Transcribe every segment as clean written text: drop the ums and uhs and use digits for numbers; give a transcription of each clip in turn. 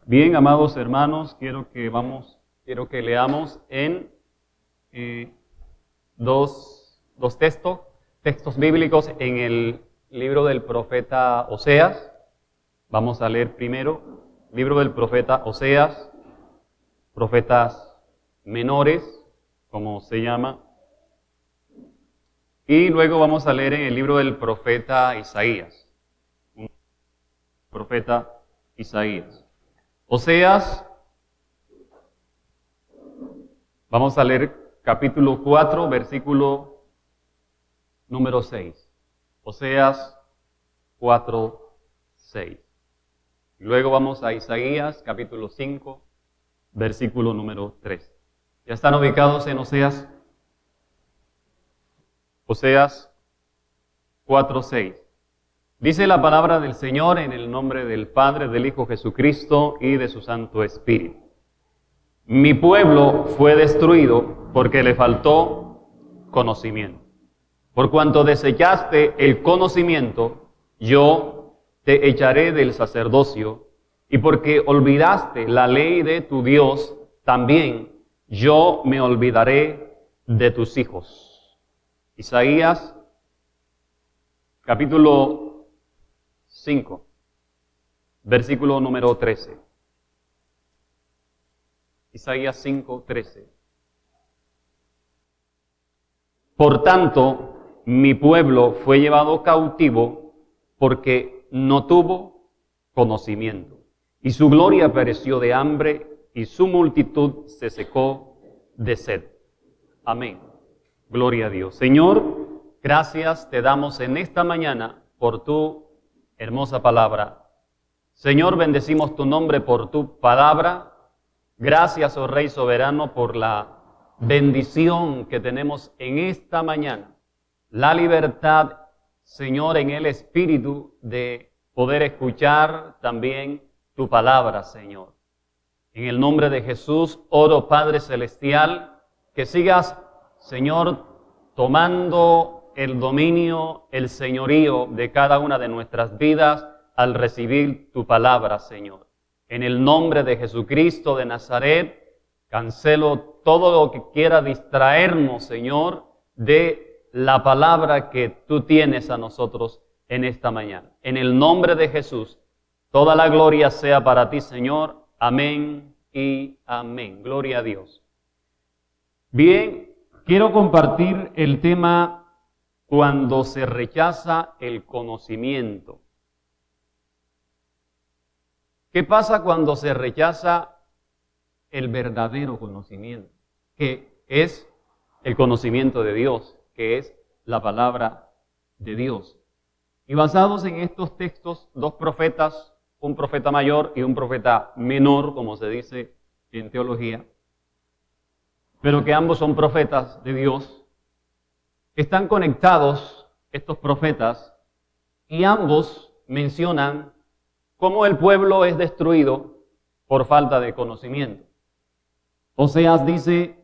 Bien, amados hermanos, quiero que leamos en dos textos bíblicos en el libro del profeta Oseas. Vamos a leer primero libro del profeta Oseas, profetas menores, como se llama, y luego vamos a leer en el libro del profeta Isaías. Profeta Isaías. Oseas, vamos a leer capítulo 4, versículo número 6. Oseas 4, 6. Luego vamos a Isaías, capítulo 5, versículo número 3. ¿Ya están ubicados en Oseas? Oseas 4, 6. Dice la palabra del Señor en el nombre del Padre, del Hijo Jesucristo y de su Santo Espíritu. Mi pueblo fue destruido porque le faltó conocimiento. Por cuanto desechaste el conocimiento, yo te echaré del sacerdocio, y porque olvidaste la ley de tu Dios, también yo me olvidaré de tus hijos. Isaías, capítulo 5, versículo número 13. Isaías 5, 13. Por tanto, mi pueblo fue llevado cautivo porque no tuvo conocimiento, y su gloria pereció de hambre, y su multitud se secó de sed. Amén. Gloria a Dios. Señor, gracias te damos en esta mañana por tu hermosa palabra. Señor, bendecimos tu nombre por tu palabra. Gracias, oh Rey soberano, por la bendición que tenemos en esta mañana. La libertad, Señor, en el Espíritu de poder escuchar también tu palabra, Señor. En el nombre de Jesús, oro, Padre Celestial, que sigas, Señor, tomando el dominio, el señorío de cada una de nuestras vidas al recibir tu palabra, Señor. En el nombre de Jesucristo de Nazaret, cancelo todo lo que quiera distraernos, Señor, de la palabra que tú tienes a nosotros en esta mañana. En el nombre de Jesús, toda la gloria sea para ti, Señor. Amén y amén. Gloria a Dios. Bien, quiero compartir el tema cuando se rechaza el conocimiento. ¿Qué pasa cuando se rechaza el verdadero conocimiento? Que es el conocimiento de Dios, que es la palabra de Dios. Y basados en estos textos, dos profetas, un profeta mayor y un profeta menor, como se dice en teología, pero que ambos son profetas de Dios, están conectados estos profetas y ambos mencionan cómo el pueblo es destruido por falta de conocimiento. Oseas dice,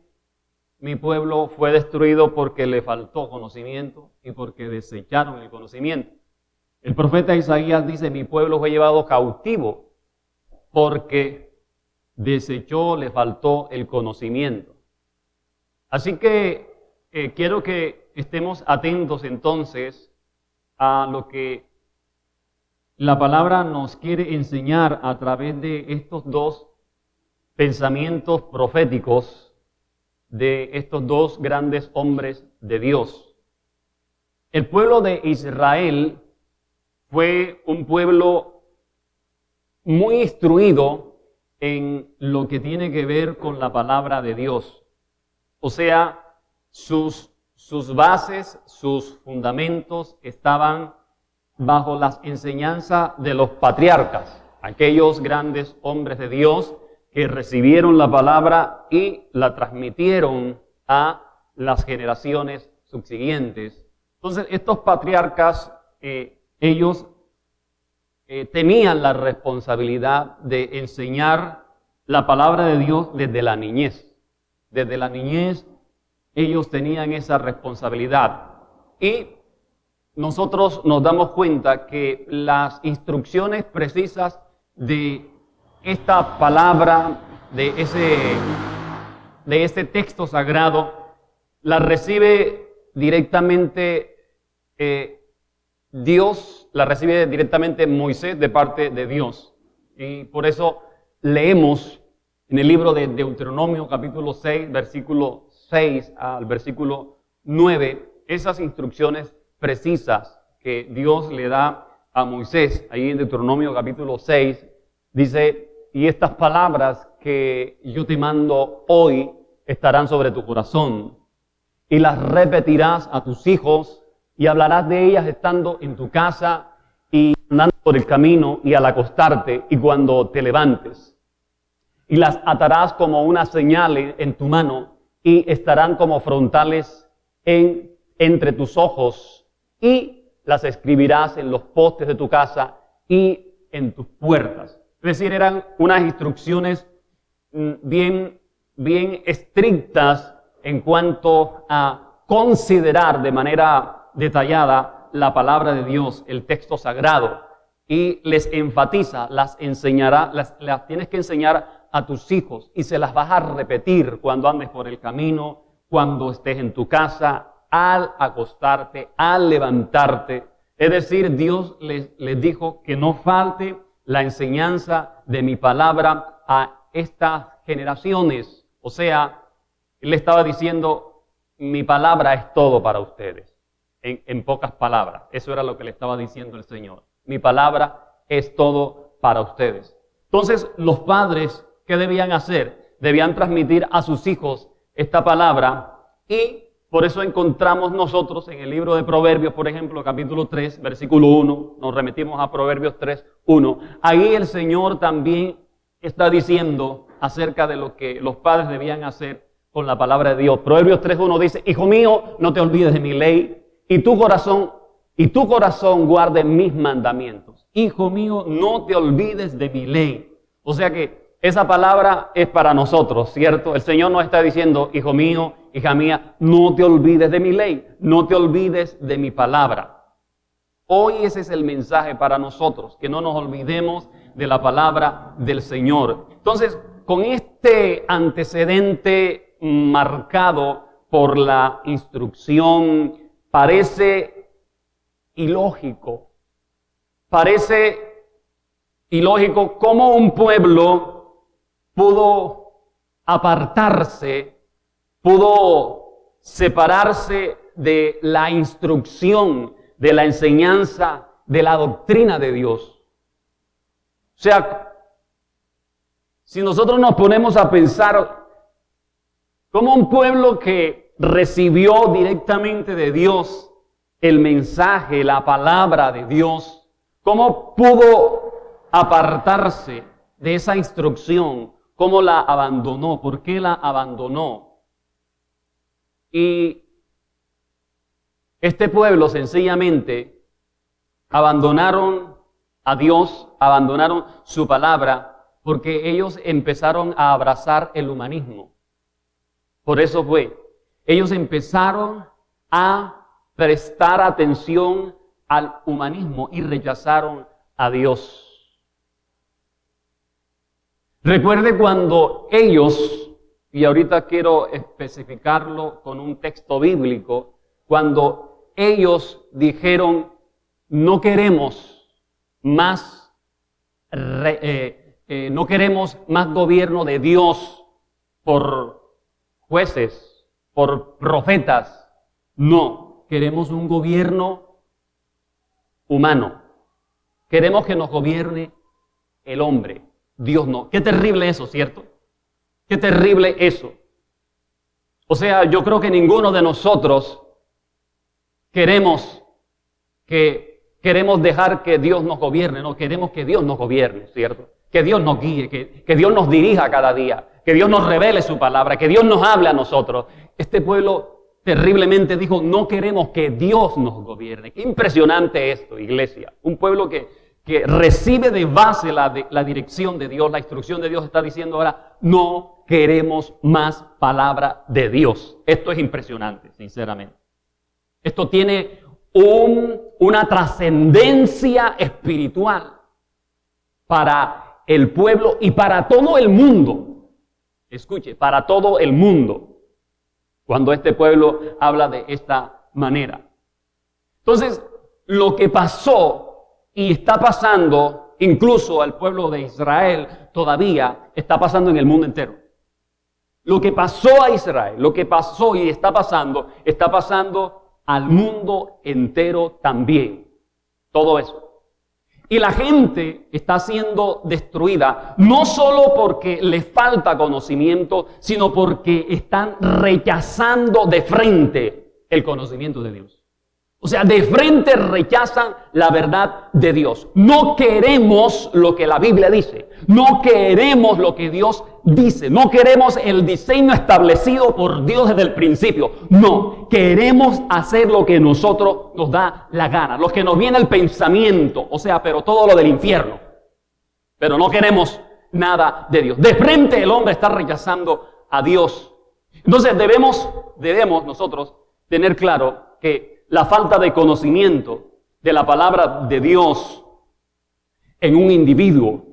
mi pueblo fue destruido porque le faltó conocimiento y porque desecharon el conocimiento. El profeta Isaías dice, mi pueblo fue llevado cautivo porque desechó, le faltó el conocimiento. Así que quiero que estemos atentos entonces a lo que la palabra nos quiere enseñar a través de estos dos pensamientos proféticos de estos dos grandes hombres de Dios. El pueblo de Israel fue un pueblo muy instruido en lo que tiene que ver con la palabra de Dios. O sea, sus bases, sus fundamentos estaban bajo las enseñanzas de los patriarcas, aquellos grandes hombres de Dios que recibieron la palabra y la transmitieron a las generaciones subsiguientes. Entonces, estos patriarcas, ellos tenían la responsabilidad de enseñar la palabra de Dios desde la niñez. Desde la niñez, ellos tenían esa responsabilidad. Y nosotros nos damos cuenta que las instrucciones precisas de esta palabra de ese texto sagrado la recibe directamente Dios, la recibe directamente Moisés de parte de Dios. Y por eso leemos en el libro de Deuteronomio capítulo 6, versículo 6 al versículo 9, esas instrucciones precisas que Dios le da a Moisés. Ahí en Deuteronomio capítulo 6 dice: y estas palabras que yo te mando hoy estarán sobre tu corazón, y las repetirás a tus hijos, y hablarás de ellas estando en tu casa, y andando por el camino, y al acostarte, y cuando te levantes. Y las atarás como una señal en tu mano, y estarán como frontales entre tus ojos, y las escribirás en los postes de tu casa y en tus puertas. Es decir, eran unas instrucciones bien estrictas en cuanto a considerar de manera detallada la palabra de Dios, el texto sagrado, y les enfatiza, las enseñará, las tienes que enseñar a tus hijos y se las vas a repetir cuando andes por el camino, cuando estés en tu casa, al acostarte, al levantarte. Es decir, Dios les dijo que no falte la enseñanza de mi palabra a estas generaciones. O sea, Él le estaba diciendo, mi palabra es todo para ustedes. En pocas palabras, eso era lo que le estaba diciendo el Señor. Mi palabra es todo para ustedes. Entonces, los padres, ¿qué debían hacer? Debían transmitir a sus hijos esta palabra, y por eso encontramos nosotros en el libro de Proverbios, por ejemplo, capítulo 3, versículo 1, nos remitimos a Proverbios 3, 1. Ahí el Señor también está diciendo acerca de lo que los padres debían hacer con la palabra de Dios. Proverbios 3, 1 dice: hijo mío, no te olvides de mi ley, y tu corazón guarde mis mandamientos. Hijo mío, no te olvides de mi ley. O sea que esa palabra es para nosotros, ¿cierto? El Señor nos está diciendo: hijo mío, hija mía, no te olvides de mi ley, no te olvides de mi palabra. Hoy ese es el mensaje para nosotros, que no nos olvidemos de la palabra del Señor. Entonces, con este antecedente marcado por la instrucción, parece ilógico cómo un pueblo pudo apartarse, pudo separarse de la instrucción, de la enseñanza, de la doctrina de Dios. O sea, si nosotros nos ponemos a pensar cómo un pueblo que recibió directamente de Dios el mensaje, la palabra de Dios, cómo pudo apartarse de esa instrucción, cómo la abandonó, por qué la abandonó. Y este pueblo sencillamente abandonaron a Dios, abandonaron su palabra, porque ellos empezaron a abrazar el humanismo. Por eso ellos empezaron a prestar atención al humanismo y rechazaron a Dios. Recuerde cuando ellos, y ahorita quiero especificarlo con un texto bíblico, cuando ellos dijeron: no queremos más gobierno de Dios por jueces, por profetas. No, queremos un gobierno humano. Queremos que nos gobierne el hombre, Dios no. Qué terrible eso, ¿cierto? Qué terrible eso. O sea, yo creo que ninguno de nosotros queremos dejar que Dios nos gobierne, no, queremos que Dios nos gobierne, ¿cierto? Que Dios nos guíe, que Dios nos dirija cada día, que Dios nos revele su palabra, que Dios nos hable a nosotros. Este pueblo terriblemente dijo: no queremos que Dios nos gobierne. Qué impresionante esto, iglesia. Un pueblo que recibe de base la dirección de Dios, la instrucción de Dios, está diciendo ahora: no queremos más palabra de Dios. Esto es impresionante, sinceramente. Esto tiene una trascendencia espiritual para el pueblo y para todo el mundo. Escuche, para todo el mundo. Cuando este pueblo habla de esta manera. Entonces, lo que pasó y está pasando, incluso al pueblo de Israel, todavía está pasando en el mundo entero. Lo que pasó a Israel, lo que pasó y está pasando al mundo entero también. Todo eso. Y la gente está siendo destruida, no solo porque les falta conocimiento, sino porque están rechazando de frente el conocimiento de Dios. O sea, de frente rechazan la verdad de Dios. No queremos lo que la Biblia dice. No queremos lo que Dios dice. No queremos el diseño establecido por Dios desde el principio. No, queremos hacer lo que nosotros nos da la gana. Lo que nos viene el pensamiento. O sea, pero todo lo del infierno. Pero no queremos nada de Dios. De frente el hombre está rechazando a Dios. Entonces debemos nosotros tener claro que la falta de conocimiento de la palabra de Dios en un individuo,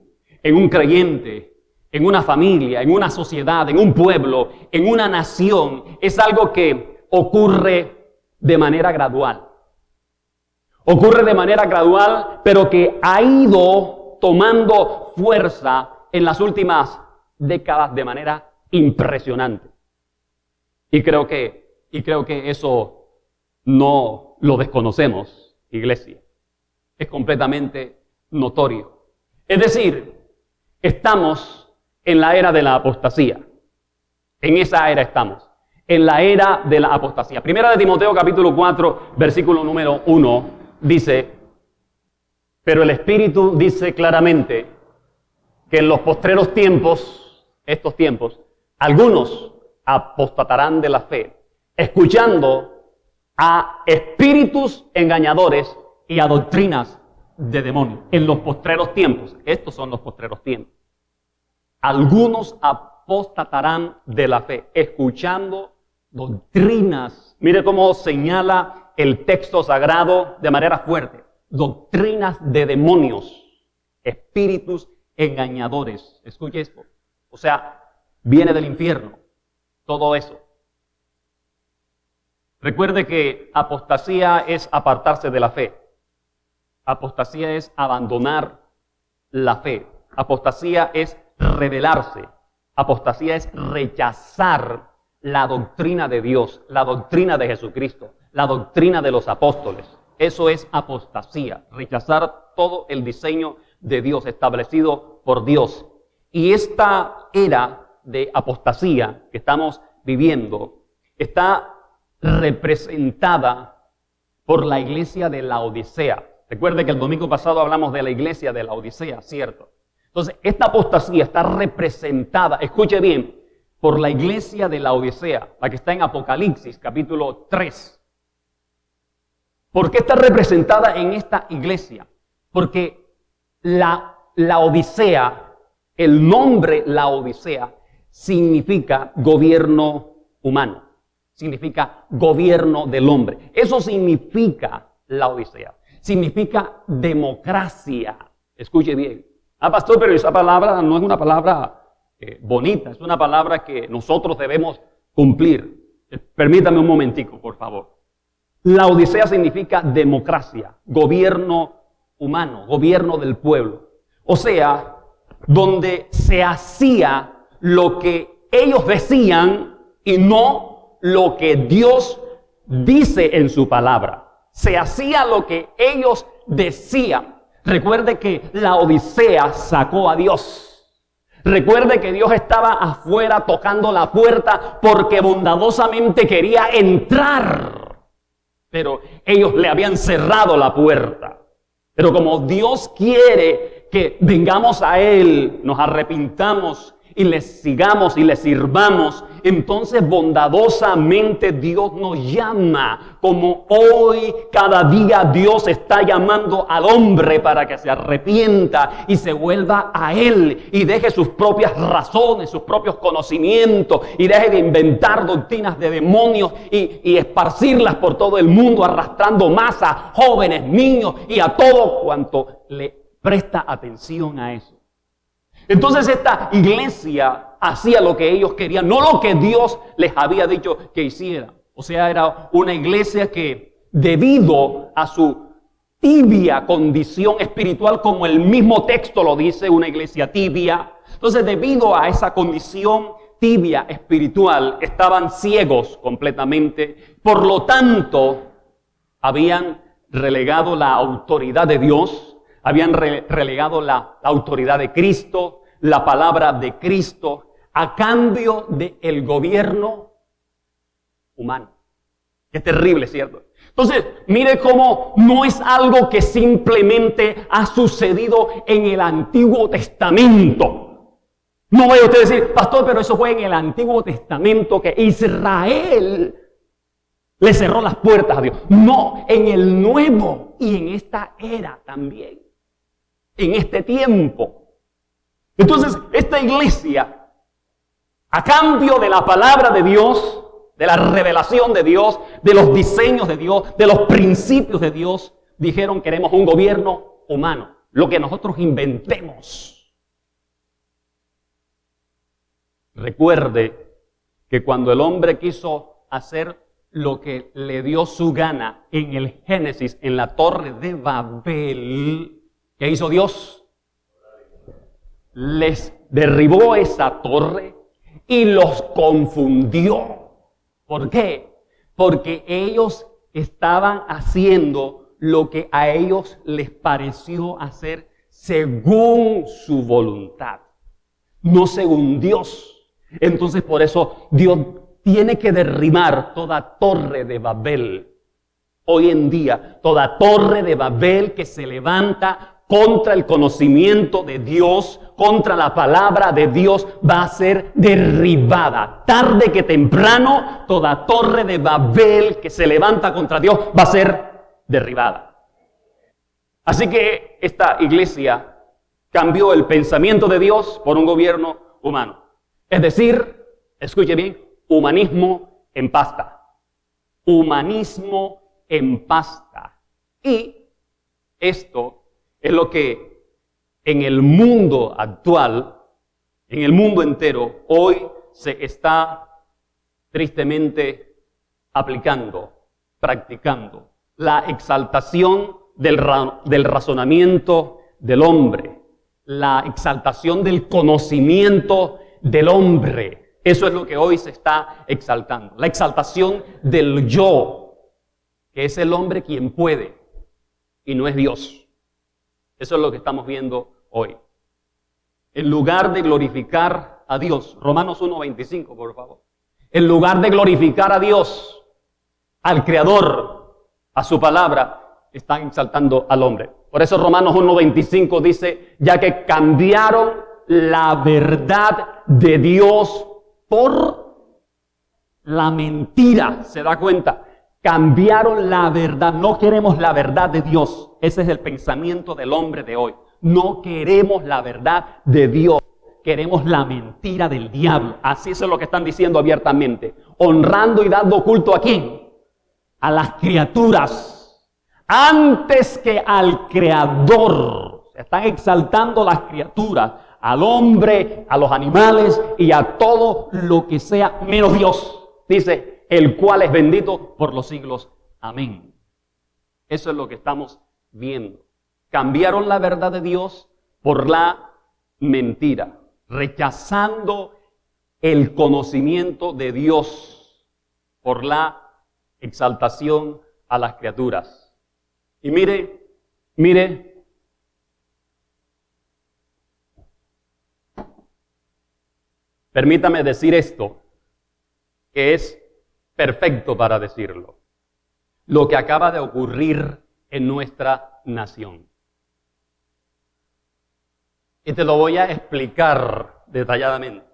en un creyente, en una familia, en una sociedad, en un pueblo, en una nación, es algo que ocurre de manera gradual. Ocurre de manera gradual, pero que ha ido tomando fuerza en las últimas décadas de manera impresionante. Y creo que eso no lo desconocemos, iglesia. Es completamente notorio. Es decir, estamos en la era de la apostasía. En esa era estamos. En la era de la apostasía. Primera de Timoteo capítulo 4, versículo número 1, dice: pero el Espíritu dice claramente que en los postreros tiempos, estos tiempos, algunos apostatarán de la fe, escuchando a espíritus engañadores y a doctrinas de demonios. En los postreros tiempos, estos son los postreros tiempos. Algunos apostatarán de la fe, escuchando doctrinas. Mire cómo señala el texto sagrado de manera fuerte. Doctrinas de demonios, espíritus engañadores. Escuche esto. O sea, viene del infierno. Todo eso. Recuerde que apostasía es apartarse de la fe. Apostasía es abandonar la fe. Apostasía es rebelarse. Apostasía es rechazar la doctrina de Dios, la doctrina de Jesucristo, la doctrina de los apóstoles. Eso es apostasía, rechazar todo el diseño de Dios establecido por Dios. Y esta era de apostasía que estamos viviendo está representada por la iglesia de Laodicea. Recuerde que el domingo pasado hablamos de la iglesia de Laodicea, ¿cierto? Entonces, esta apostasía está representada, escuche bien, por la iglesia de Laodicea, la que está en Apocalipsis, capítulo 3. ¿Por qué está representada en esta iglesia? Porque la Odisea, el nombre Laodicea, significa gobierno humano. Significa gobierno del hombre. Eso significa Laodicea. Significa democracia. Escuche bien. Pastor, pero esa palabra no es una palabra bonita. Es una palabra que nosotros debemos cumplir. Permítame un momentico, por favor. Laodicea significa democracia, gobierno humano, gobierno del pueblo. O sea, donde se hacía lo que ellos decían y no lo que Dios dice en su palabra. Se hacía lo que ellos decían. Recuerde que la Odisea sacó a Dios. Recuerde que Dios estaba afuera tocando la puerta porque bondadosamente quería entrar. Pero ellos le habían cerrado la puerta. Pero como Dios quiere que vengamos a Él, nos arrepintamos y le sigamos y le sirvamos, entonces bondadosamente Dios nos llama, como hoy cada día Dios está llamando al hombre para que se arrepienta y se vuelva a Él y deje sus propias razones, sus propios conocimientos y deje de inventar doctrinas de demonios y esparcirlas por todo el mundo, arrastrando masas, jóvenes, niños y a todo cuanto le presta atención a eso. Entonces esta iglesia hacía lo que ellos querían, no lo que Dios les había dicho que hiciera. O sea, era una iglesia que, debido a su tibia condición espiritual, como el mismo texto lo dice, una iglesia tibia. Entonces, debido a esa condición tibia espiritual, estaban ciegos completamente. Por lo tanto, habían relegado la autoridad de Dios, habían relegado la autoridad de Cristo, la palabra de Cristo, a cambio del gobierno humano. Qué terrible, ¿cierto? Entonces, mire cómo no es algo que simplemente ha sucedido en el Antiguo Testamento. No vaya usted a decir, pastor, pero eso fue en el Antiguo Testamento que Israel le cerró las puertas a Dios. No, en el Nuevo y en esta era también. En este tiempo. Entonces, esta iglesia, a cambio de la palabra de Dios, de la revelación de Dios, de los diseños de Dios, de los principios de Dios, dijeron: queremos un gobierno humano, lo que nosotros inventemos. Recuerde que cuando el hombre quiso hacer lo que le dio su gana en el Génesis, en la torre de Babel, ¿qué hizo Dios? Les derribó esa torre y los confundió. ¿Por qué? Porque ellos estaban haciendo lo que a ellos les pareció hacer según su voluntad, no según Dios. Entonces, por eso Dios tiene que derribar toda torre de Babel. Hoy en día, toda torre de Babel que se levanta contra el conocimiento de Dios, contra la palabra de Dios, va a ser derribada. Tarde que temprano, toda torre de Babel que se levanta contra Dios va a ser derribada. Así que esta iglesia cambió el pensamiento de Dios por un gobierno humano. Es decir, escuche bien, humanismo en pasta. Humanismo en pasta. Y esto es lo que en el mundo actual, en el mundo entero, hoy se está tristemente aplicando, practicando. La exaltación del razonamiento del hombre, la exaltación del conocimiento del hombre. Eso es lo que hoy se está exaltando. La exaltación del yo, que es el hombre quien puede y no es Dios. Eso es lo que estamos viendo hoy. En lugar de glorificar a Dios, Romanos 1:25, por favor. En lugar de glorificar a Dios, al Creador, a su palabra, están exaltando al hombre. Por eso Romanos 1:25 dice: ya que cambiaron la verdad de Dios por la mentira. ¿Se da cuenta? Cambiaron la verdad. No queremos la verdad de Dios. Ese es el pensamiento del hombre de hoy. No queremos la verdad de Dios. Queremos la mentira del diablo. Así es lo que están diciendo abiertamente. Honrando y dando culto ¿a quién? A las criaturas. Antes que al Creador. Se están exaltando las criaturas. Al hombre, a los animales y a todo lo que sea menos Dios. Dice: el cual es bendito por los siglos. Amén. Eso es lo que estamos viendo. Cambiaron la verdad de Dios por la mentira, rechazando el conocimiento de Dios por la exaltación a las criaturas. Y mire, permítame decir esto, que es perfecto para decirlo. Lo que acaba de ocurrir en nuestra nación. Y te lo voy a explicar detalladamente.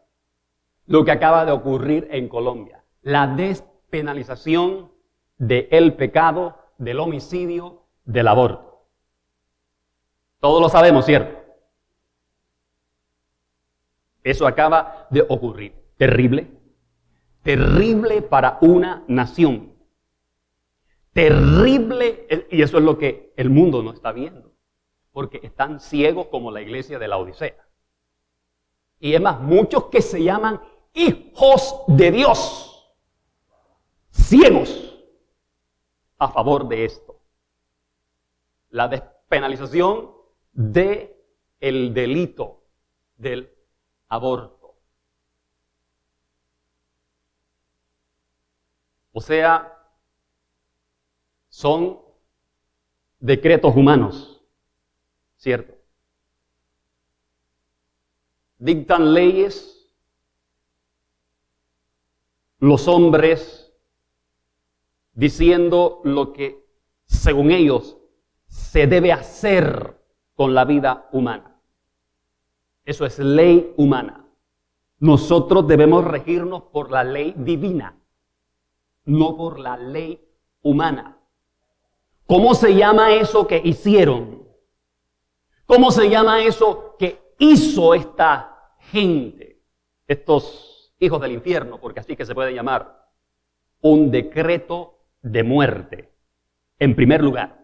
Lo que acaba de ocurrir en Colombia. La despenalización del pecado, del homicidio, del aborto. Todos lo sabemos, ¿cierto? Eso acaba de ocurrir. Terrible. Terrible para una nación. Terrible, y eso es lo que el mundo no está viendo, porque están ciegos como la iglesia de la Odisea. Y es más, muchos que se llaman hijos de Dios, ciegos a favor de esto. La despenalización del delito del aborto. O sea, son decretos humanos, ¿cierto? Dictan leyes los hombres diciendo lo que, según ellos, se debe hacer con la vida humana. Eso es ley humana. Nosotros debemos regirnos por la ley divina, no por la ley humana. ¿Cómo se llama eso que hicieron? ¿Cómo se llama eso que hizo esta gente? Estos hijos del infierno, porque así que se puede llamar. Un decreto de muerte. En primer lugar,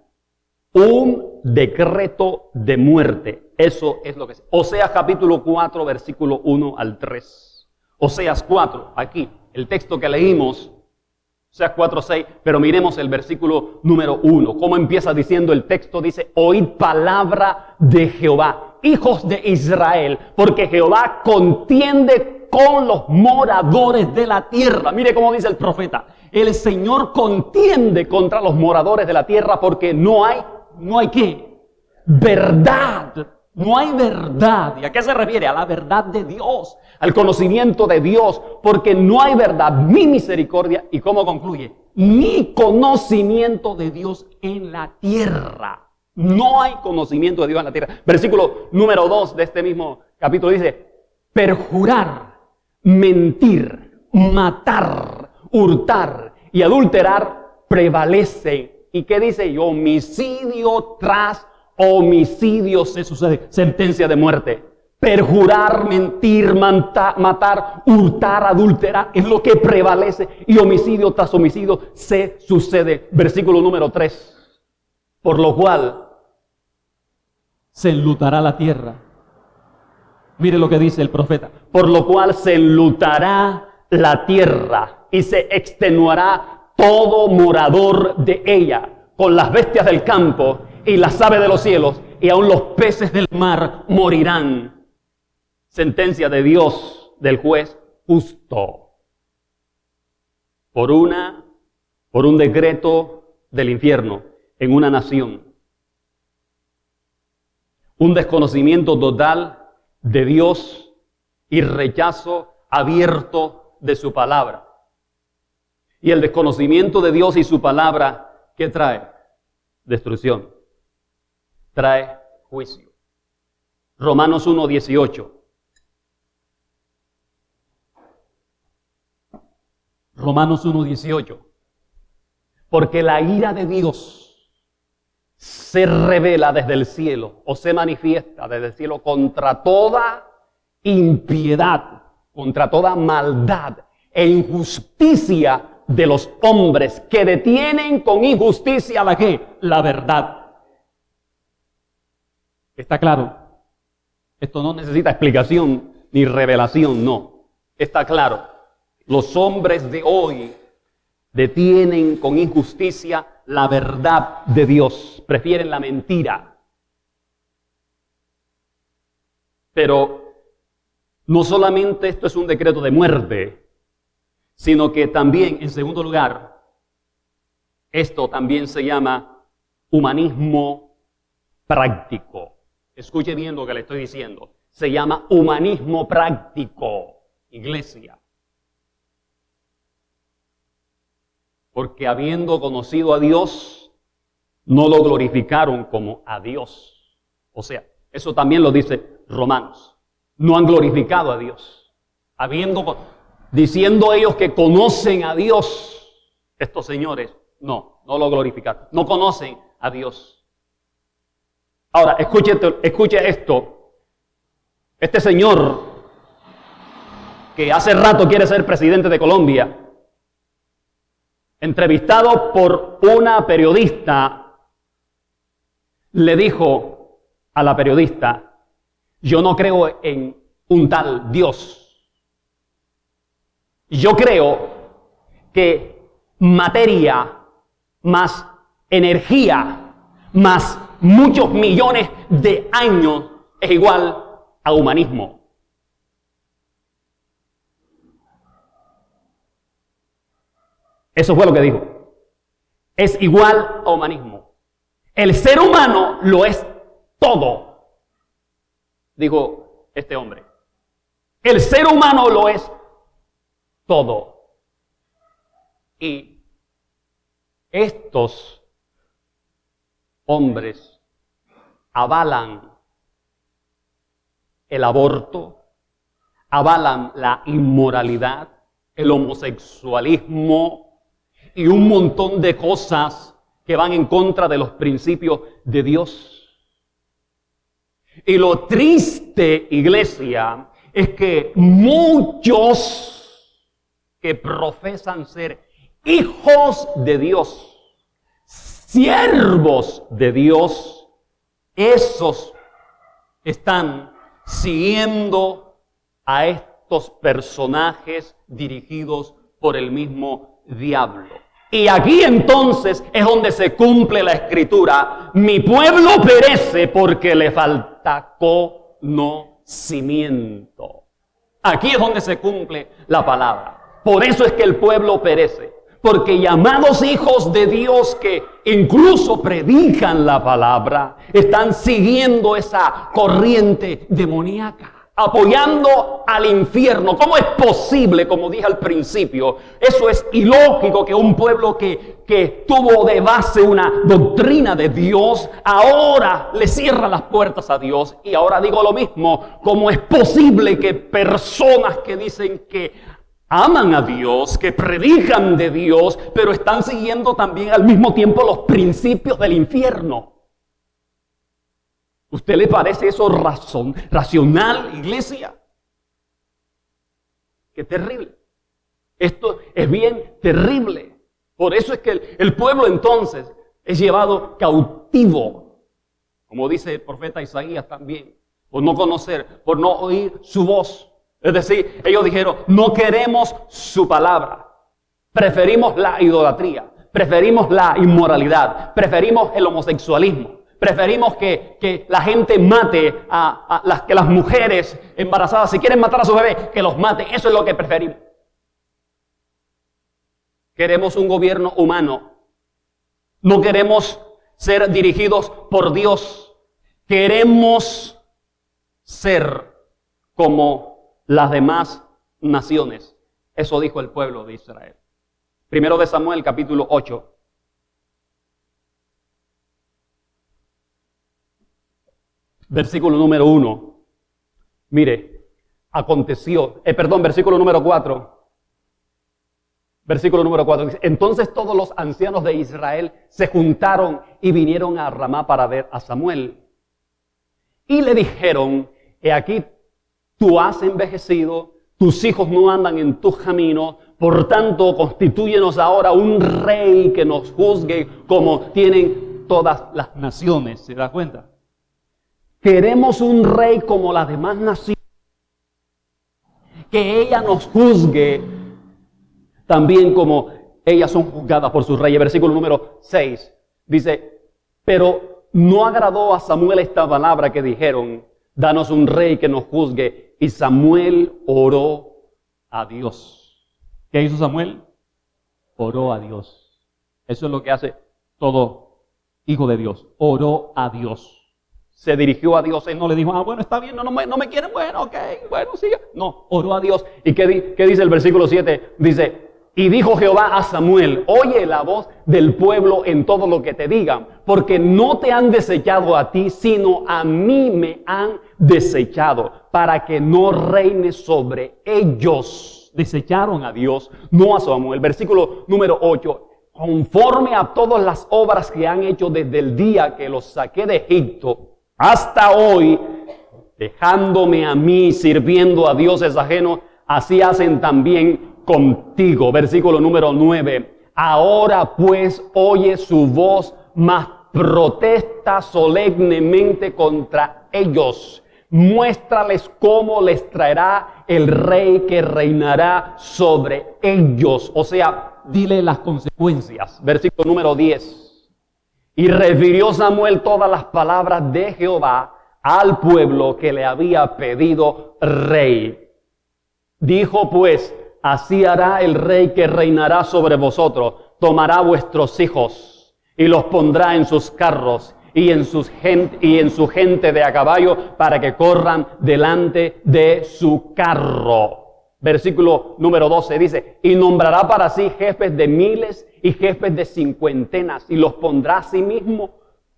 un decreto de muerte. Eso es lo que es. Oseas capítulo 4, versículo 1 al 3. Oseas 4, aquí, el texto que leímos. Oseas 4:6, pero miremos el versículo número 1. ¿Cómo empieza diciendo el texto? Dice, oíd palabra de Jehová, hijos de Israel, porque Jehová contiende con los moradores de la tierra. Mire cómo dice el profeta. El Señor contiende contra los moradores de la tierra porque no hay ¿qué? Verdad. No hay verdad. ¿Y a qué se refiere? A la verdad de Dios, al conocimiento de Dios, porque no hay verdad, ni misericordia, y ¿cómo concluye? Ni conocimiento de Dios en la tierra. No hay conocimiento de Dios en la tierra. Versículo número 2 de este mismo capítulo dice, perjurar, mentir, matar, hurtar y adulterar prevalecen. ¿Y qué dice? Y homicidio tras homicidio se sucede. Sentencia de muerte. Perjurar, mentir, matar, hurtar, adulterar es lo que prevalece. Y homicidio tras homicidio se sucede. Versículo número 3. Por lo cual se enlutará la tierra. Mire lo que dice el profeta. Por lo cual se enlutará la tierra y se extenuará todo morador de ella, con las bestias del campo y las aves de los cielos, y aun los peces del mar morirán. Sentencia de Dios, del juez justo. Por un decreto del infierno en una nación. Un desconocimiento total de Dios y rechazo abierto de su palabra. Y el desconocimiento de Dios y su palabra, ¿qué trae? Destrucción. Trae juicio. Romanos 1:18. Romanos 1:18. Porque la ira de Dios se revela desde el cielo, o se manifiesta desde el cielo contra toda impiedad, contra toda maldad e injusticia de los hombres que detienen con injusticia la ¿qué? La verdad. ¿Está claro? Esto no necesita explicación ni revelación, no. Está claro. Los hombres de hoy detienen con injusticia la verdad de Dios. Prefieren la mentira. Pero no solamente esto es un decreto de muerte, sino que también, en segundo lugar, esto también se llama humanismo práctico. Escuche bien lo que le estoy diciendo. Se llama humanismo práctico, iglesia. Porque habiendo conocido a Dios, no lo glorificaron como a Dios. O sea, eso también lo dice Romanos. No han glorificado a Dios. Diciendo ellos que conocen a Dios, estos señores, no lo glorificaron. No conocen a Dios. Ahora, escuche esto. Este señor, que hace rato quiere ser presidente de Colombia, entrevistado por una periodista, le dijo a la periodista, yo no creo en un tal Dios. Y yo creo que materia más energía más muchos millones de años es igual a humanismo. Eso fue lo que dijo. Es igual a humanismo. El ser humano lo es todo, dijo este hombre. El ser humano lo es todo. Y estos hombres avalan el aborto, avalan la inmoralidad, el homosexualismo y un montón de cosas que van en contra de los principios de Dios. Y lo triste, iglesia, es que muchos que profesan ser hijos de Dios, siervos de Dios, esos están siguiendo a estos personajes dirigidos por el mismo diablo. Y aquí entonces es donde se cumple la escritura: mi pueblo perece porque le falta conocimiento. Aquí es donde se cumple la palabra. Por eso es que el pueblo perece. Porque llamados hijos de Dios que incluso predican la palabra, están siguiendo esa corriente demoníaca, apoyando al infierno. ¿Cómo es posible, como dije al principio? Eso es ilógico, que un pueblo que tuvo de base una doctrina de Dios, ahora le cierra las puertas a Dios. Y ahora digo lo mismo: ¿cómo es posible que personas que dicen que aman a Dios, que predican de Dios, pero están siguiendo también al mismo tiempo los principios del infierno? ¿Usted le parece eso racional, iglesia? Qué terrible. Esto es bien terrible. Por eso es que el pueblo entonces es llevado cautivo, como dice el profeta Isaías también, por no conocer, por no oír su voz. Es decir, ellos dijeron: no queremos su palabra, preferimos la idolatría, preferimos la inmoralidad, preferimos el homosexualismo, preferimos que la gente mate que las mujeres embarazadas, si quieren matar a sus bebés, que los maten. Eso es lo que preferimos. Queremos un gobierno humano, no queremos ser dirigidos por Dios, queremos ser como las demás naciones. Eso dijo el pueblo de Israel. Primero de Samuel, capítulo 8. Versículo número 1. Mire, versículo número 4. Versículo número 4 dice: entonces todos los ancianos de Israel se juntaron y vinieron a Ramá para ver a Samuel. Y le dijeron: he aquí, tú has envejecido, tus hijos no andan en tus caminos, por tanto, constitúyenos ahora un rey que nos juzgue como tienen todas las naciones. ¿Se da cuenta? Queremos un rey como las demás naciones, que ella nos juzgue también como ellas son juzgadas por sus reyes. Versículo número 6 dice: pero no agradó a Samuel esta palabra que dijeron: danos un rey que nos juzgue. Y Samuel oró a Dios. ¿Qué hizo Samuel? Oró a Dios. Eso es lo que hace todo hijo de Dios. Oró a Dios. Se dirigió a Dios. Él no le dijo: bueno, está bien, no me quieren, bueno, ok, bueno, sigue. No, oró a Dios. ¿Y qué dice el versículo 7? Dice: y dijo Jehová a Samuel: oye la voz del pueblo en todo lo que te digan, porque no te han desechado a ti, sino a mí me han desechado, para que no reine sobre ellos. Desecharon a Dios, no a Samuel. Versículo número 8. Conforme a todas las obras que han hecho desde el día que los saqué de Egipto hasta hoy, dejándome a mí sirviendo a dioses ajenos, así hacen también contigo. Versículo número 9. Ahora pues oye su voz, mas protesta solemnemente contra ellos. Muéstrales cómo les traerá el rey que reinará sobre ellos. O sea, dile las consecuencias. Versículo número 10. Y refirió Samuel todas las palabras de Jehová al pueblo que le había pedido rey. Dijo pues, así hará el rey que reinará sobre vosotros. Tomará vuestros hijos y los pondrá en sus carros y en su gente de a caballo para que corran delante de su carro. Versículo número 12 dice, y nombrará para sí jefes de miles y jefes de cincuentenas y los pondrá a sí mismo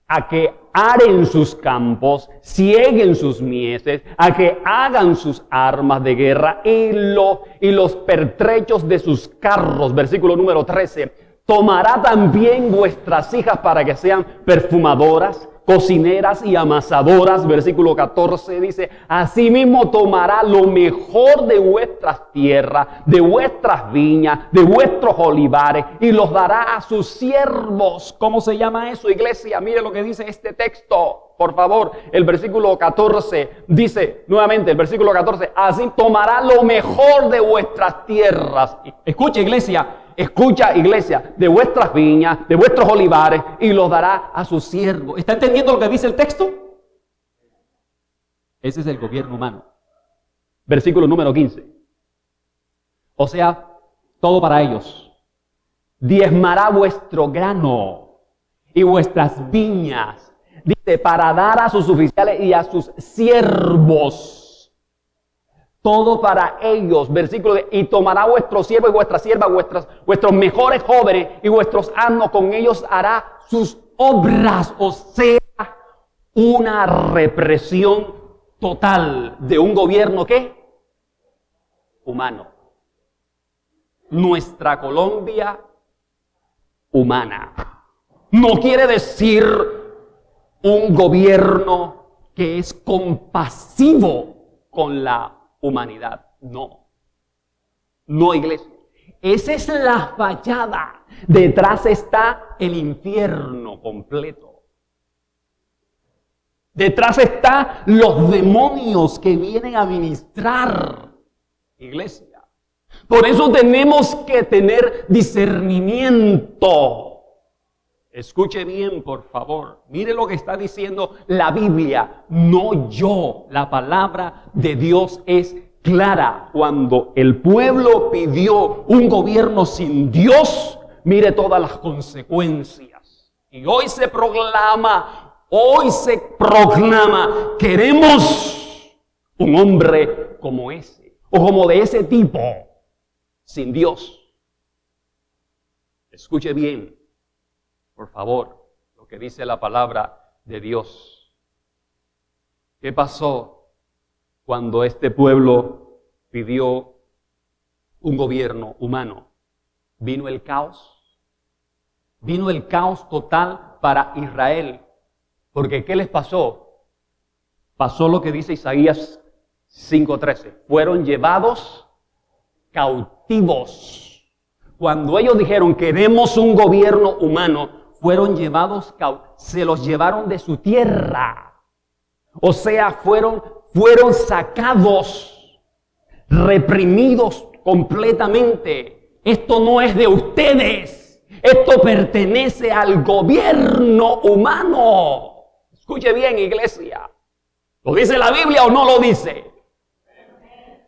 a que aren sus campos, cieguen sus mieses, a que hagan sus armas de guerra y los pertrechos de sus carros. Versículo número 13. Tomará también vuestras hijas para que sean perfumadoras, cocineras y amasadoras. Versículo 14 dice, asimismo tomará lo mejor de vuestras tierras, de vuestras viñas, de vuestros olivares y los dará a sus siervos. ¿Cómo se llama eso, iglesia? Mire lo que dice este texto, por favor. El versículo 14 dice, nuevamente el versículo 14, así tomará lo mejor de vuestras tierras. Escucha, iglesia. Escucha, iglesia, de vuestras viñas, de vuestros olivares, y los dará a sus siervos. ¿Está entendiendo lo que dice el texto? Ese es el gobierno humano. Versículo número 15. O sea, todo para ellos. Diezmará vuestro grano y vuestras viñas. Dice, para dar a sus oficiales y a sus siervos. Todo para ellos. Versículo de, y tomará vuestro siervo y vuestra sierva, vuestros mejores jóvenes y vuestros asnos, con ellos hará sus obras. O sea, una represión total de un gobierno, ¿qué? Humano. Nuestra Colombia humana. No quiere decir un gobierno que es compasivo con la humanidad. No. No, iglesia. Esa es la fachada. Detrás está el infierno completo. Detrás están los demonios que vienen a ministrar, iglesia. Por eso tenemos que tener discernimiento. Escuche bien, por favor. Mire lo que está diciendo la Biblia, no yo. La palabra de Dios es clara. Cuando el pueblo pidió un gobierno sin Dios, mire todas las consecuencias. Y hoy se proclama, queremos un hombre como ese, o como de ese tipo, sin Dios. Escuche bien. Por favor, lo que dice la palabra de Dios. ¿Qué pasó cuando este pueblo pidió un gobierno humano? Vino el caos. Vino el caos total para Israel. Porque ¿qué les pasó? Pasó lo que dice Isaías 5:13. Fueron llevados cautivos. Cuando ellos dijeron queremos un gobierno humano, fueron llevados, se los llevaron de su tierra. O sea, fueron sacados, reprimidos completamente. Esto no es de ustedes. Esto pertenece al gobierno humano. Escuche bien, iglesia. ¿Lo dice la Biblia o no lo dice?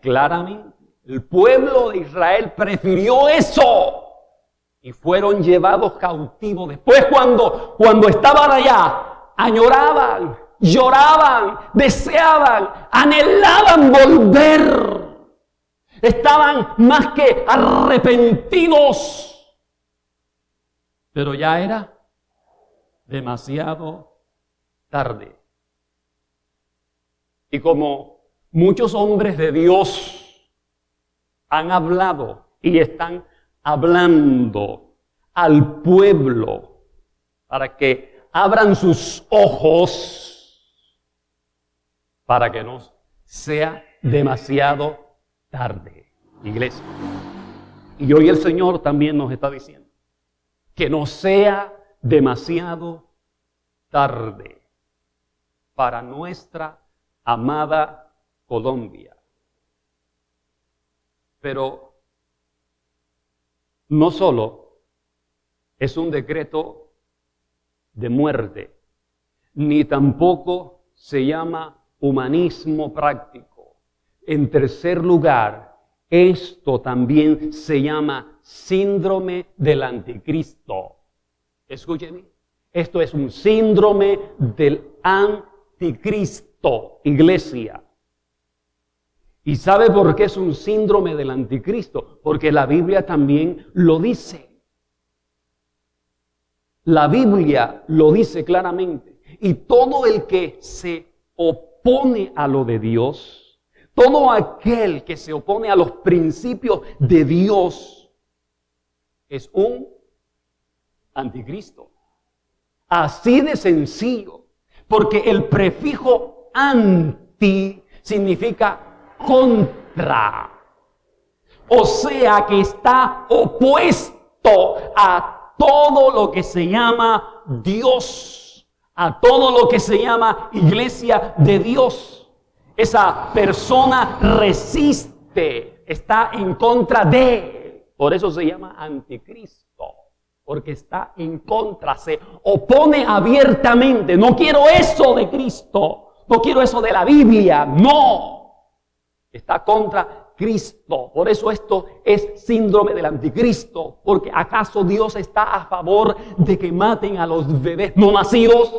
Claramente. El pueblo de Israel prefirió eso. Y fueron llevados cautivos. Después cuando estaban allá, añoraban, lloraban, deseaban, anhelaban volver. Estaban más que arrepentidos. Pero ya era demasiado tarde. Y como muchos hombres de Dios han hablado y están hablando al pueblo para que abran sus ojos, para que no sea demasiado tarde, iglesia. Y hoy el Señor también nos está diciendo que no sea demasiado tarde para nuestra amada Colombia. Pero no solo es un decreto de muerte, ni tampoco se llama humanismo práctico. En tercer lugar, esto también se llama síndrome del anticristo. Escúcheme, esto es un síndrome del anticristo, iglesia. ¿Y sabe por qué es un síndrome del anticristo? Porque la Biblia también lo dice. La Biblia lo dice claramente. Y todo el que se opone a lo de Dios, todo aquel que se opone a los principios de Dios, es un anticristo. Así de sencillo. Porque el prefijo anti significa contra. O sea que está opuesto a todo lo que se llama Dios, a todo lo que se llama iglesia de Dios. Esa persona resiste, está en contra de. Por eso se llama anticristo, porque está en contra, se opone abiertamente. No quiero eso de Cristo, no quiero eso de la Biblia, no. Está contra Cristo. Por eso esto es síndrome del anticristo. Porque ¿acaso Dios está a favor de que maten a los bebés no nacidos?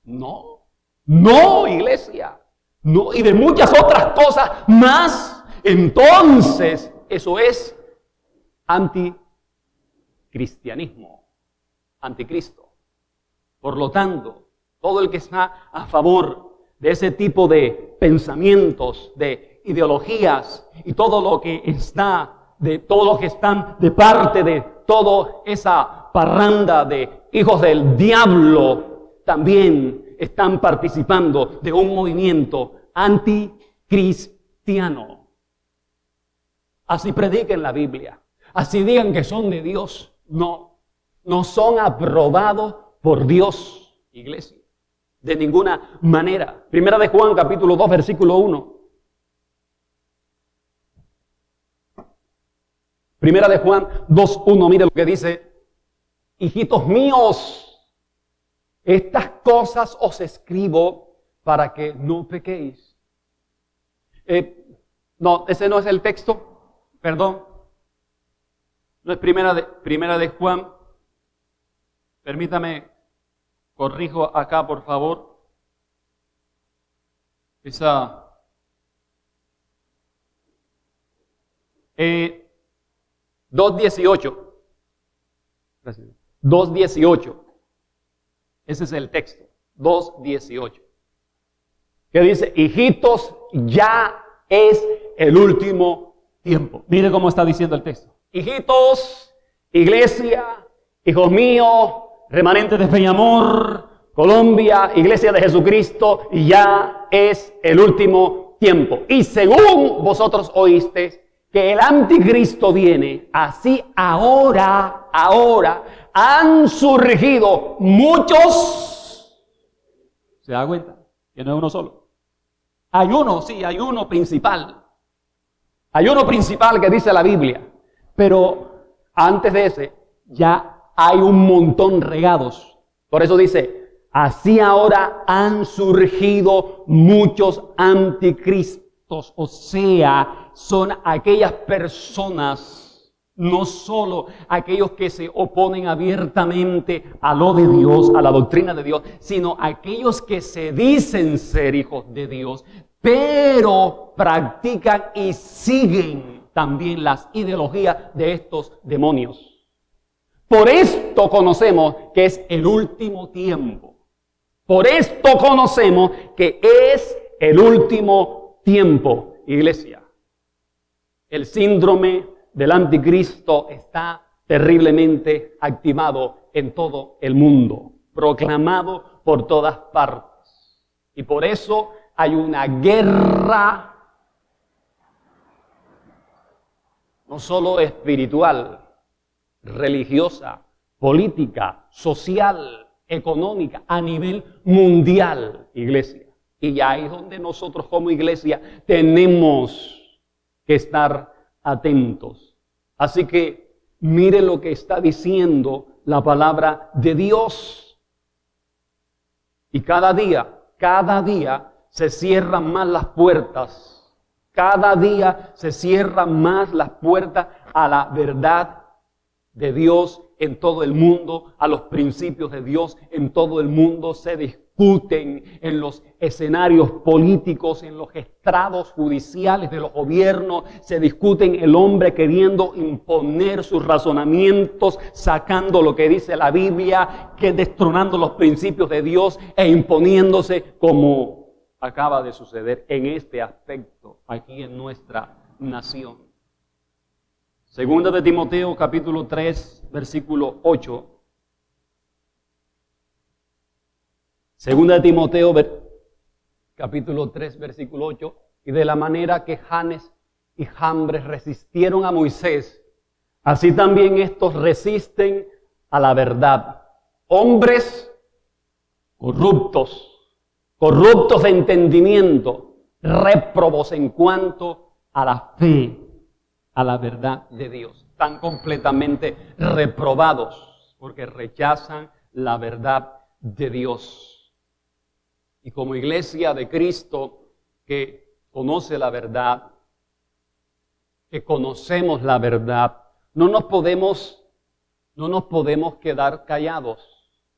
No. No, iglesia. No. Y de muchas otras cosas más. Entonces, eso es anticristianismo. Anticristo. Por lo tanto, todo el que está a favor de ese tipo de pensamientos, de ideologías y todo lo que está, de todos los que están de parte de toda esa parranda de hijos del diablo, también están participando de un movimiento anticristiano. Así prediquen la Biblia, así digan que son de Dios. No, no son aprobados por Dios, iglesia. De ninguna manera. Primera de Juan, capítulo 2, versículo 1. Primera de Juan 2, 1. Mire lo que dice. Hijitos míos, estas cosas os escribo para que no pequéis. No, ese no es el texto. Perdón. No es primera de Juan. Permítame. Corrijo acá, por favor. Esa 2:18. Gracias. 2:18. Ese es el texto. 2:18. Que dice, hijitos, ya es el último tiempo. Mire cómo está diciendo el texto. Hijitos, iglesia, hijos míos, remanentes de Peñamor, Colombia, iglesia de Jesucristo, ya es el último tiempo. Y según vosotros oísteis que el anticristo viene, así ahora han surgido muchos. ¿Se da cuenta? Que no es uno solo. Hay uno, sí, hay uno principal. Hay uno principal que dice la Biblia. Pero antes de ese, ya hay un montón regados. Por eso dice, así ahora han surgido muchos anticristos. O sea, son aquellas personas, no solo aquellos que se oponen abiertamente a lo de Dios, a la doctrina de Dios, sino aquellos que se dicen ser hijos de Dios, pero practican y siguen también las ideologías de estos demonios. Por esto conocemos que es el último tiempo. Por esto conocemos que es el último tiempo, iglesia. El síndrome del anticristo está terriblemente activado en todo el mundo, proclamado por todas partes. Y por eso hay una guerra, no solo espiritual, religiosa, política, social, económica, a nivel mundial, iglesia. Y ahí es donde nosotros como iglesia tenemos que estar atentos. Así que mire lo que está diciendo la palabra de Dios. Y cada día se cierran más las puertas. Cada día se cierran más las puertas a la verdad de Dios en todo el mundo, a los principios de Dios en todo el mundo. Se discuten en los escenarios políticos, en los estrados judiciales de los gobiernos. Se discuten el hombre queriendo imponer sus razonamientos, sacando lo que dice la Biblia, que destronando los principios de Dios e imponiéndose, como acaba de suceder en este aspecto aquí en nuestra nación. Segunda de Timoteo, capítulo 3, versículo 8. Segunda de Timoteo, capítulo 3, versículo 8. Y de la manera que Janes y Jambres resistieron a Moisés, así también estos resisten a la verdad. Hombres corruptos de entendimiento, réprobos en cuanto a la fe, a la verdad de Dios. Están completamente reprobados porque rechazan la verdad de Dios. Y como iglesia de Cristo que conoce la verdad, que conocemos la verdad, no nos podemos quedar callados.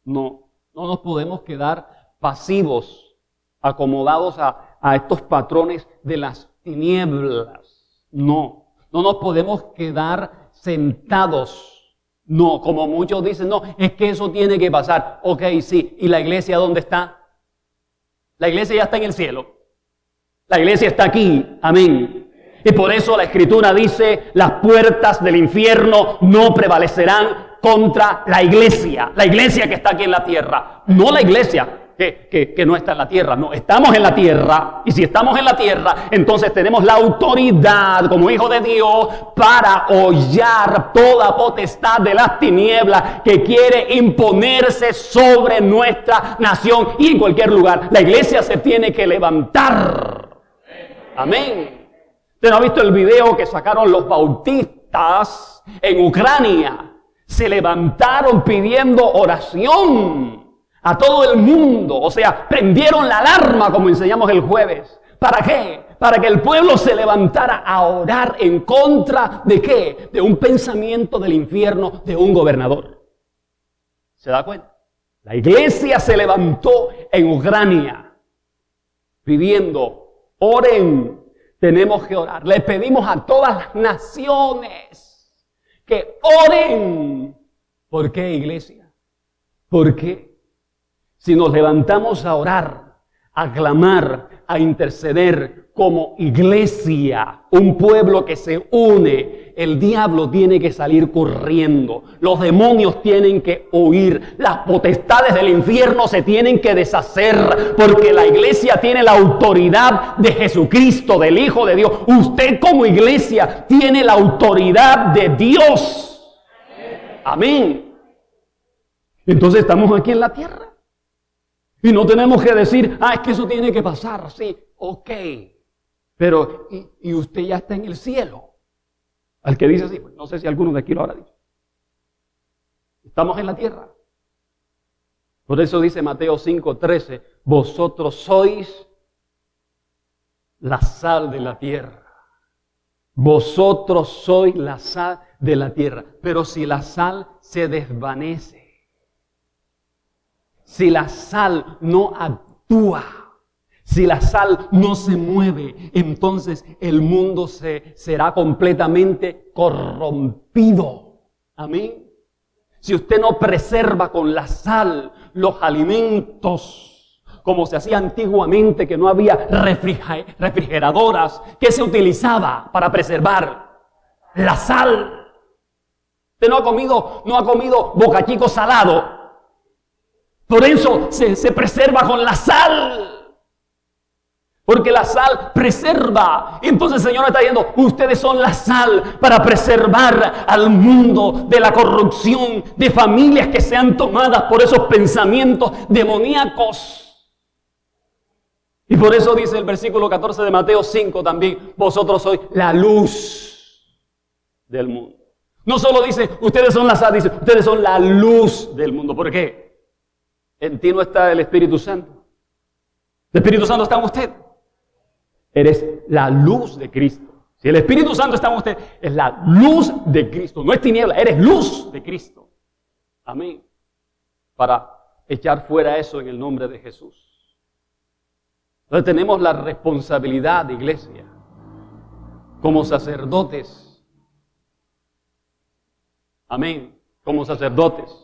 No nos podemos quedar pasivos, acomodados a estos patrones de las tinieblas. No nos podemos quedar sentados. No, como muchos dicen, no, es que eso tiene que pasar. Ok, sí, ¿y la iglesia dónde está? La iglesia ya está en el cielo. La iglesia está aquí, amén. Y por eso la Escritura dice, las puertas del infierno no prevalecerán contra la iglesia que está aquí en la tierra. No la iglesia que no está en la tierra, no, estamos en la tierra, y si estamos en la tierra, entonces tenemos la autoridad como hijos de Dios para hollar toda potestad de las tinieblas que quiere imponerse sobre nuestra nación y en cualquier lugar. La iglesia se tiene que levantar. Amén. ¿Usted no ha visto el video que sacaron los bautistas en Ucrania? Se levantaron pidiendo oración a todo el mundo, o sea, prendieron la alarma como enseñamos el jueves. ¿Para qué? Para que el pueblo se levantara a orar en contra ¿de qué? De un pensamiento del infierno de un gobernador. ¿Se da cuenta? La iglesia se levantó en Ucrania pidiendo, oren, tenemos que orar. Le pedimos a todas las naciones que oren. ¿Por qué, iglesia? ¿Por qué? Si nos levantamos a orar, a clamar, a interceder como iglesia, un pueblo que se une, el diablo tiene que salir corriendo, los demonios tienen que huir, las potestades del infierno se tienen que deshacer, porque la iglesia tiene la autoridad de Jesucristo, del Hijo de Dios. Usted como iglesia tiene la autoridad de Dios. Amén. Entonces estamos aquí en la tierra. Y no tenemos que decir, es que eso tiene que pasar, sí, ok. Pero, y usted ya está en el cielo. Al que dice así, pues, no sé si alguno de aquí lo habrá dicho. Estamos en la tierra. Por eso dice Mateo 5:13, vosotros sois la sal de la tierra. Vosotros sois la sal de la tierra. Pero si la sal se desvanece, si la sal no actúa, si la sal no se mueve, entonces el mundo será completamente corrompido. Amén. Si usted no preserva con la sal los alimentos, como se hacía antiguamente, que no había refrigeradoras, ¿qué se utilizaba para preservar? La sal. Usted no ha comido bocachico salado. Por eso se preserva con la sal. Porque la sal preserva. Entonces el Señor está diciendo, ustedes son la sal para preservar al mundo de la corrupción, de familias que sean tomadas por esos pensamientos demoníacos. Y por eso dice el versículo 14 de Mateo 5 también, vosotros sois la luz del mundo. No solo dice, ustedes son la sal, dice, ustedes son la luz del mundo. ¿Por qué? En ti no está el Espíritu Santo. El Espíritu Santo está en usted. Eres la luz de Cristo. Si el Espíritu Santo está en usted, es la luz de Cristo. No es tiniebla, eres luz de Cristo. Amén. Para echar fuera eso en el nombre de Jesús. Entonces tenemos la responsabilidad de iglesia, como sacerdotes. Amén. Como sacerdotes.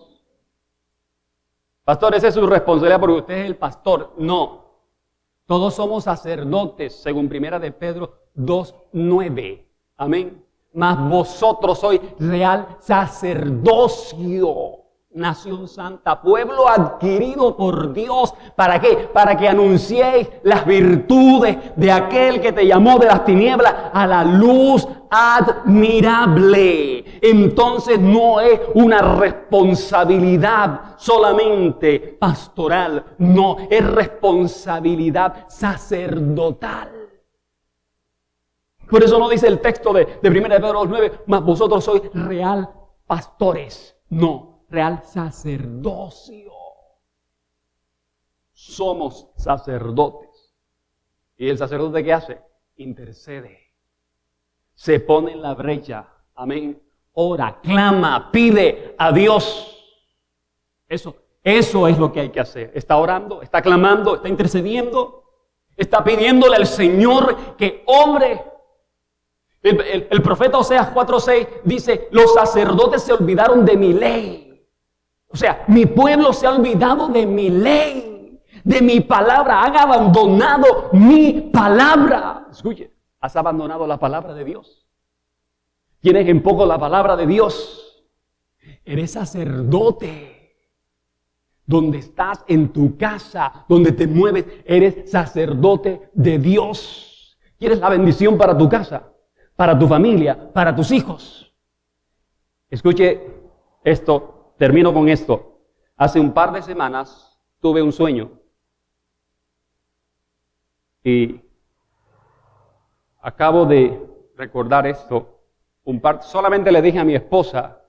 Pastor, esa es su responsabilidad porque usted es el pastor. No. Todos somos sacerdotes, según 1 de Pedro 2:9. Amén. Mas vosotros sois real sacerdocio, nación santa, pueblo adquirido por Dios. ¿Para qué? Para que anunciéis las virtudes de aquel que te llamó de las tinieblas a la luz admirable. Entonces no es una responsabilidad solamente pastoral, no, es responsabilidad sacerdotal. Por eso no dice el texto de 1 de Pedro 9, mas vosotros sois real pastores. No, real sacerdocio. Somos sacerdotes. ¿Y el sacerdote qué hace? Intercede. Se pone en la brecha. Amén. Ora, clama, pide a Dios. Eso es lo que hay que hacer. Está orando, está clamando, está intercediendo. Está pidiéndole al Señor que obre. El profeta Oseas 4:6 dice, los sacerdotes se olvidaron de mi ley. O sea, mi pueblo se ha olvidado de mi ley, de mi palabra. Han abandonado mi palabra. Escuche, has abandonado la palabra de Dios. Tienes en poco la palabra de Dios. Eres sacerdote. Donde estás, en tu casa, donde te mueves, eres sacerdote de Dios. ¿Quieres la bendición para tu casa? Para tu familia, para tus hijos. Escuche esto, termino con esto. Hace un par de semanas tuve un sueño. Y acabo de recordar esto. Solamente le dije a mi esposa,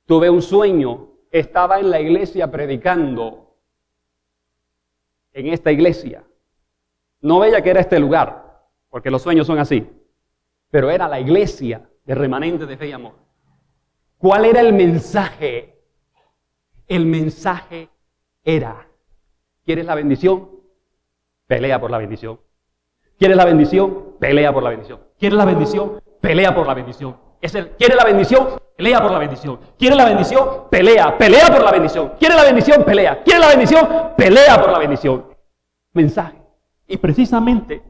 tuve un sueño, estaba en la iglesia predicando. En esta iglesia. No veía que era este lugar, porque los sueños son así. Pero era la iglesia de Remanente de Fe y Amor. ¿Cuál era el mensaje? El mensaje era, ¿quieres la bendición? Pelea por la bendición. ¿Quieres la bendición? Pelea por la bendición. ¿Quieres la bendición? Pelea por la bendición. ¿Quieres la bendición? Pelea por la bendición. ¿Quieres la bendición? Pelea por la bendición. ¿Quieres la bendición? Pelea. ¿Quieres la bendición? Pelea por la bendición. Mensaje. Y precisamente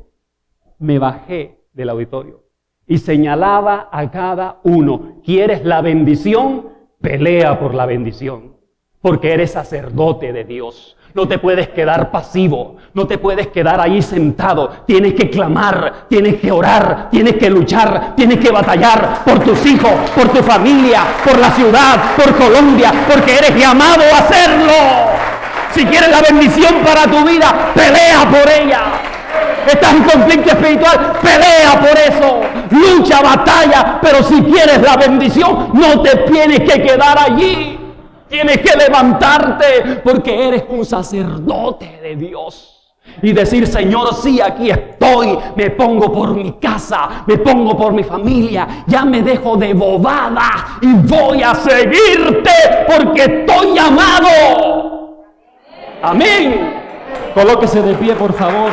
me bajé del auditorio y señalaba a cada uno, ¿quieres la bendición? Pelea por la bendición, porque eres sacerdote de Dios. No te puedes quedar pasivo, no te puedes quedar ahí sentado. Tienes que clamar, tienes que orar, tienes que luchar, tienes que batallar por tus hijos, por tu familia, por la ciudad, por Colombia, porque eres llamado a hacerlo. Si quieres la bendición para tu vida, pelea por ella. Estás en conflicto espiritual, pelea por eso, lucha, batalla, pero si quieres la bendición, no te tienes que quedar allí, tienes que levantarte, porque eres un sacerdote de Dios, y decir, Señor, sí, aquí estoy, me pongo por mi casa, me pongo por mi familia, ya me dejo de bobada, y voy a seguirte, porque estoy llamado. Amén. Colóquese de pie, por favor.